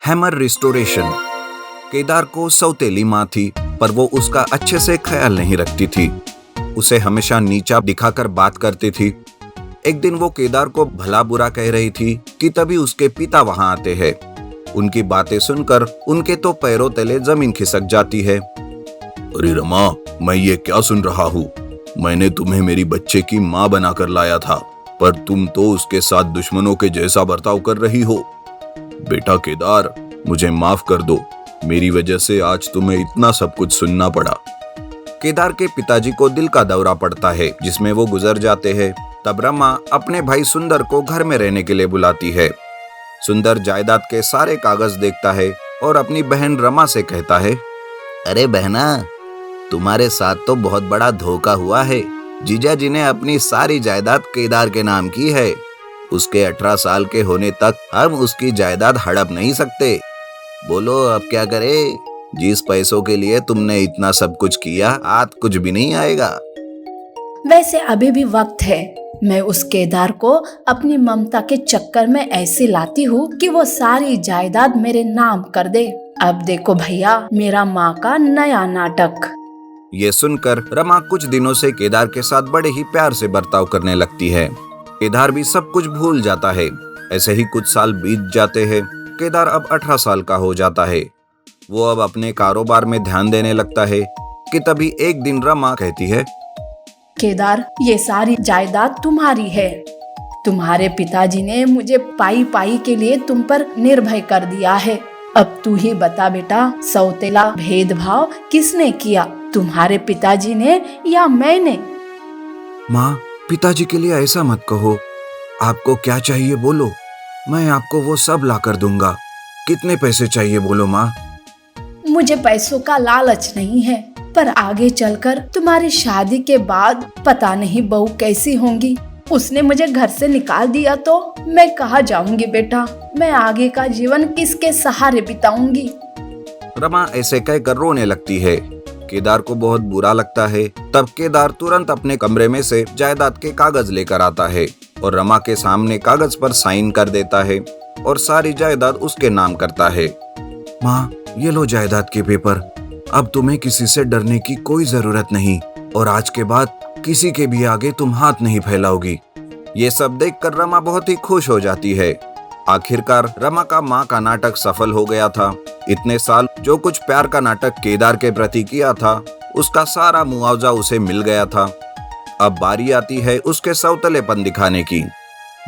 Hammer restoration. Kedar को सौतेली माँ थी, पर वो उसका अच्छे से ख्याल नहीं रखती थी। उसे हमेशा नीचा दिखाकर बात करती थी। एक दिन वो केदार को भला बुरा कह रही थी कि तभी उसके पिता वहां आते हैं। उनकी बातें सुनकर उनके तो पैरों तले जमीन खिसक जाती है। अरे रमा, मैं ये क्या सुन रहा हूँ? मैंने तुम्हें मेरी बच्चे की माँ बनाकर लाया था, पर तुम तो उसके साथ दुश्मनों के जैसा बर्ताव कर रही हो। बेटा केदार, मुझे माफ कर दो। मेरी वजह से आज तुम्हें इतना सब कुछ सुनना पड़ा। केदार के पिताजी को दिल का दौरा पड़ता है, जिसमें वो गुजर जाते हैं। तब रमा अपने भाई सुंदर को घर में रहने के लिए बुलाती है। सुंदर जायदाद के सारे कागज देखता है और अपनी बहन रमा से कहता है, अरे बहना, तुम्हारे साथ तो बहुत बड़ा धोखा हुआ है। जीजा जी ने अपनी सारी जायदाद केदार के नाम की है। उसके 18 साल के होने तक हम उसकी जायदाद हड़प नहीं सकते। बोलो अब क्या करे? जिस पैसों के लिए तुमने इतना सब कुछ किया, आज कुछ भी नहीं आएगा। वैसे अभी भी वक्त है। मैं उस केदार को अपनी ममता के चक्कर में ऐसे लाती हूँ कि वो सारी जायदाद मेरे नाम कर दे। अब देखो भैया, मेरा माँ का नया नाटक। ये सुनकर रमा कुछ दिनों से केदार के साथ बड़े ही प्यार से बर्ताव करने लगती है। केदार भी सब कुछ भूल जाता है। ऐसे ही कुछ साल बीत जाते हैं। केदार अब 18 साल का हो जाता है। वो अब अपने कारोबार में ध्यान देने लगता है कि तभी एक दिन रमा कहती है, केदार, ये सारी जायदाद तुम्हारी है। तुम्हारे पिताजी ने मुझे पाई पाई के लिए तुम पर निर्भय कर दिया है। अब तू ही बता बेटा, सौतेला भेदभाव किसने किया, तुम्हारे पिताजी ने या मैंने? माँ, पिताजी के लिए ऐसा मत कहो। आपको क्या चाहिए बोलो, मैं आपको वो सब ला कर दूंगा। कितने पैसे चाहिए बोलो माँ। मुझे पैसों का लालच नहीं है, पर आगे चलकर तुम्हारी शादी के बाद पता नहीं बहू कैसी होंगी। उसने मुझे घर से निकाल दिया तो मैं कहाँ जाऊंगी बेटा? मैं आगे का जीवन किसके सहारे बिताऊंगी? रमा ऐसे कहकर रोने लगती है। केदार को बहुत बुरा लगता है। तब केदार तुरंत अपने कमरे में से जायदाद के कागज लेकर आता है और रमा के सामने कागज पर साइन कर देता है और सारी जायदाद उसके नाम करता है। माँ, ये लो जायदाद के पेपर। अब तुम्हें किसी से डरने की कोई जरूरत नहीं और आज के बाद किसी के भी आगे तुम हाथ नहीं फैलाओगी। ये सब देखकर रमा बहुत ही खुश हो जाती है। आखिरकार रमा का माँ का नाटक सफल हो गया था। इतने साल जो कुछ प्यार का नाटक केदार के प्रति किया था, उसका सारा मुआवजा उसे मिल गया था। अब बारी आती है उसके सौतेलेपन दिखाने की।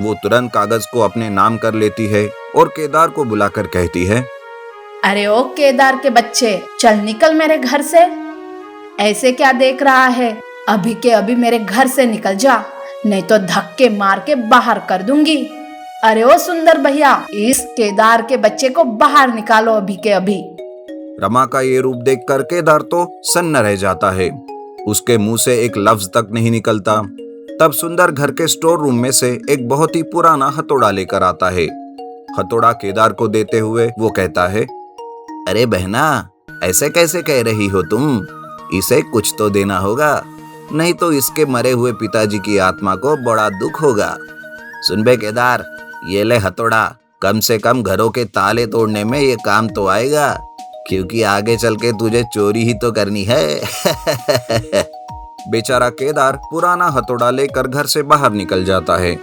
वो तुरंत कागज को अपने नाम कर लेती है और केदार को बुलाकर कहती है, अरे ओ केदार के बच्चे, चल निकल मेरे घर से। ऐसे क्या देख रहा है? अभी के अभी मेरे घर से निकल जा, नहीं तो धक्के मार के बाहर कर दूंगी। अरे ओ सुंदर भैया, इस केदार के बच्चे को बाहर निकालो अभी के अभी। रमा का ये रूप देखकर केदार तो सन्न रह जाता है। उसके मुंह से एक लफ्ज तक नहीं निकलता। तब सुंदर घर के स्टोर रूम में से एक बहुत ही पुराना हथौड़ा लेकर आता है। हथौड़ा केदार को देते हुए वो कहता है, अरे बहना, ऐसे कैसे कह रही हो तुम? इसे कुछ तो देना होगा, नहीं तो इसके मरे हुए पिताजी की आत्मा को बड़ा दुख होगा। सुन बे केदार, ये ले हथौड़ा। कम से कम घरों के ताले तोड़ने में ये काम तो आएगा, क्योंकि आगे चल के तुझे चोरी ही तो करनी है। बेचारा केदार पुराना हथौड़ा लेकर घर से बाहर निकल जाता है।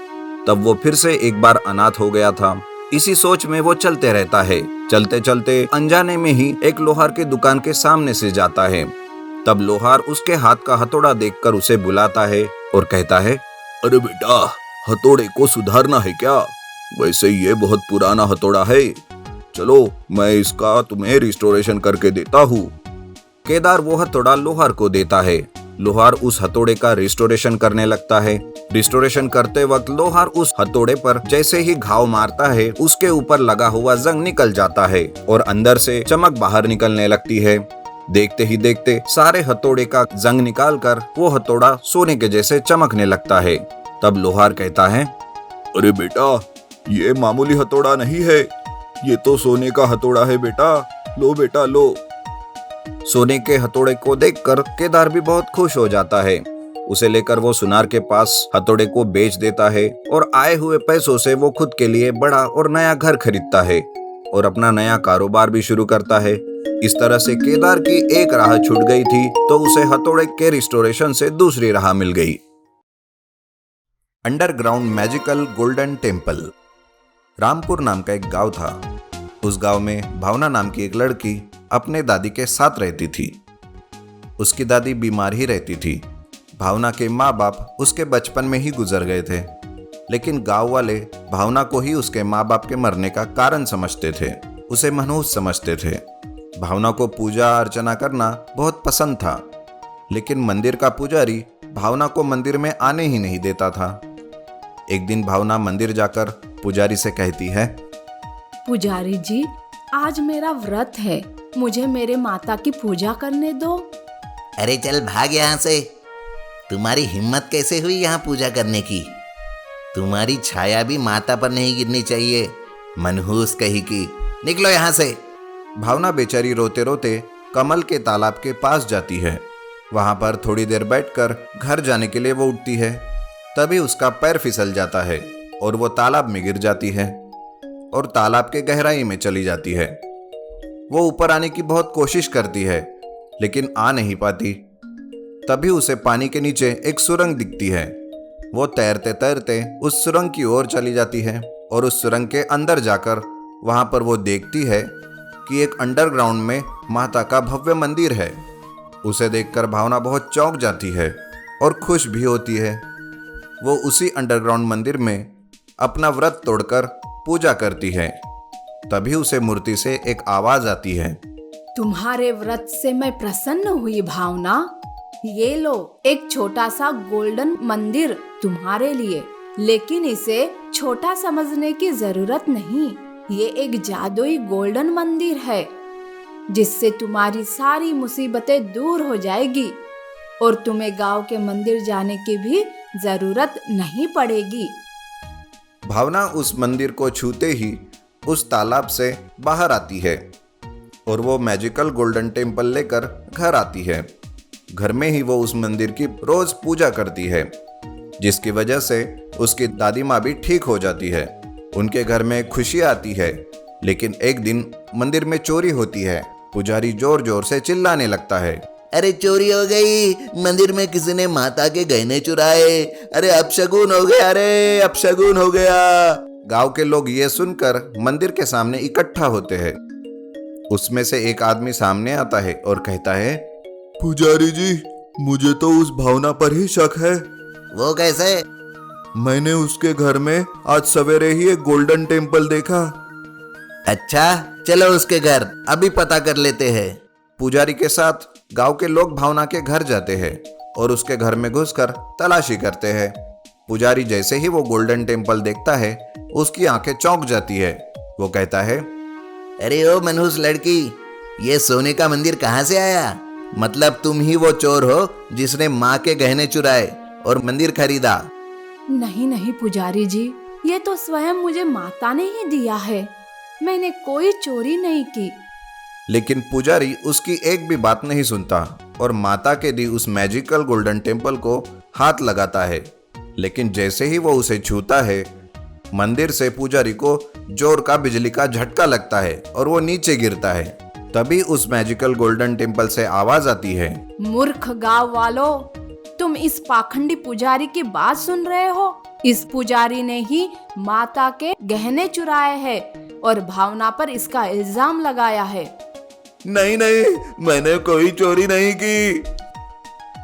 तब वो फिर से एक बार अनाथ हो गया था। इसी सोच में वो चलते रहता है। चलते चलते अनजाने में ही एक लोहार की दुकान के सामने से जाता है। तब लोहार उसके हाथ का हथौड़ा देखकर उसे बुलाता है और कहता है, अरे बेटा, हथौड़े को सुधारना है क्या? वैसे ये बहुत पुराना हथौड़ा है। चलो, मैं इसका तुम्हें रिस्टोरेशन करके देता हूँ। केदार वो हथौड़ा लोहार को देता है। लोहार उस हथौड़े का रिस्टोरेशन करने लगता है। रिस्टोरेशन करते वक्त लोहार उस हथौड़े पर जैसे ही घाव मारता है, उसके ऊपर लगा हुआ जंग निकल जाता है और अंदर से चमक बाहर निकलने लगती है। देखते ही देखते सारे हथौड़े का जंग निकालकर वो हथौड़ा सोने के जैसे चमकने लगता है। तब लोहार कहता है, अरे बेटा, ये मामूली हथौड़ा नहीं है, ये तो सोने का हथौड़ा है बेटा। लो बेटा लो। सोने के हथौड़े को देखकर केदार भी बहुत खुश हो जाता है। उसे लेकर वो सुनार के पास हथौड़े को बेच देता है और आए हुए पैसों से वो खुद के लिए बड़ा और नया घर खरीदता है और अपना नया कारोबार भी शुरू करता है। इस तरह से केदार की एक राह छूट गई थी तो उसे हथौड़े के रिस्टोरेशन से दूसरी राह मिल गई। Underground magical golden temple. Rampur नाम का एक गांव था। उस गांव में भावना नाम की एक लड़की अपने दादी के साथ रहती थी। उसकी दादी बीमार ही रहती थी। भावना के माँ बाप उसके बचपन में ही गुजर गए थे, लेकिन गांव वाले भावना को ही उसके माँ बाप के मरने का कारण समझते थे। उसे मनहूस समझते थे। भावना को पूजा अर्चना करना बहुत पसंद था, लेकिन मंदिर का पुजारी भावना को मंदिर में आने ही नहीं देता था। एक दिन भावना मंदिर जाकर पुजारी से कहती है, पुजारी जी, आज मेरा व्रत है, मुझे मेरे माता की पूजा करने दो। अरे चल भाग यहाँ से। तुम्हारी हिम्मत कैसे हुई यहाँ पूजा करने की? तुम्हारी छाया भी माता पर नहीं गिरनी चाहिए, मनहूस कही की। निकलो यहाँ से। भावना बेचारी रोते रोते कमल के तालाब के पास जाती है। वहां पर थोड़ी देर बैठकर घर जाने के लिए वो उठती है। तभी उसका पैर फिसल जाता है और वो तालाब में गिर जाती है और तालाब के गहराई में चली जाती है। वो ऊपर आने की बहुत कोशिश करती है, लेकिन आ नहीं पाती। तभी उसे पानी के नीचे एक सुरंग दिखती है। वो तैरते तैरते उस सुरंग की ओर चली जाती है और उस सुरंग के अंदर जाकर वहां पर वो देखती है कि एक अंडरग्राउंड में माता का भव्य मंदिर है। उसे देखकर भावना बहुत चौंक जाती है और खुश भी होती है। वो उसी अंडरग्राउंड मंदिर में अपना व्रत तोड़कर पूजा करती है। तभी उसे मूर्ति से एक आवाज आती है, तुम्हारे व्रत से मैं प्रसन्न हुई भावना। ये लो एक छोटा सा गोल्डन मंदिर तुम्हारे लिए, लेकिन इसे छोटा समझने की जरूरत नहीं। ये एक जादुई गोल्डन मंदिर है, जिससे तुम्हारी सारी मुसीबतें दूर हो जाएगी और तुम्हें गांव के मंदिर जाने की भी जरूरत नहीं पड़ेगी। भावना उस मंदिर को छूते ही उस तालाब से बाहर आती है और वो मैजिकल गोल्डन टेम्पल लेकर घर आती है। घर में ही वो उस मंदिर की रोज पूजा करती है, जिसकी वजह से उसकी दादी माँ भी ठीक हो जाती है। उनके घर में खुशी आती है। लेकिन एक दिन मंदिर में चोरी होती है। पुजारी जोर जोर से चिल्लाने लगता है, अरे चोरी हो गई, मंदिर में किसी ने माता के गहने चुराए। अरे अपशगुन हो गया, अरे अपशगुन हो गया। गांव के लोग ये सुनकर मंदिर के सामने इकट्ठा होते हैं। उसमें से एक आदमी सामने आता है और कहता है, पुजारी जी, मुझे तो उस भावना पर ही शक है। वो कैसे? मैंने उसके घर में आज सवेरे ही एक गोल्डन टेम्पल देखा। अच्छा, चलो उसके घर अभी पता कर लेते हैं। पुजारी के साथ गांव के लोग भावना के घर जाते हैं और उसके घर में घुसकर तलाशी करते हैं। पुजारी जैसे ही वो गोल्डन टेम्पल देखता है, उसकी आंखें चौंक जाती है। वो कहता है, अरे ओ मनहूस लड़की, ये सोने का मंदिर कहाँ से आया? मतलब तुम ही वो चोर हो जिसने माँ के गहने चुराए और मंदिर खरीदा? नहीं नहीं पुजारी जी, ये तो स्वयं मुझे माता ने ही दिया है। मैंने कोई चोरी नहीं की। लेकिन पुजारी उसकी एक भी बात नहीं सुनता और माता के दी उस मैजिकल गोल्डन टेम्पल को हाथ लगाता है। लेकिन जैसे ही वो उसे छूता है, मंदिर से पुजारी को जोर का बिजली का झटका लगता है और वो नीचे गिरता है। तभी उस मैजिकल गोल्डन टेम्पल से आवाज आती है, मूर्ख गांव वालों, तुम इस पाखंडी पुजारी की बात सुन रहे हो? इस पुजारी ने ही माता के गहने चुराए हैं और भावना पर इसका इल्जाम लगाया है। नहीं नहीं, मैंने कोई चोरी नहीं की।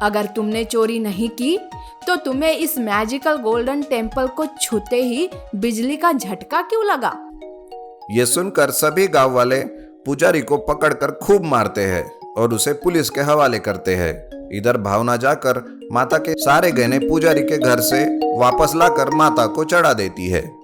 अगर तुमने चोरी नहीं की तो तुम्हें इस मैजिकल गोल्डन टेम्पल को छूते ही बिजली का झटका क्यों लगा? ये सुनकर सभी गांव वाले पुजारी को पकड़कर खूब मारते हैं और उसे पुलिस के हवाले करते हैं। इधर भावना जाकर माता के सारे गहने पुजारी के घर से वापस लाकर माता को चढ़ा देती है।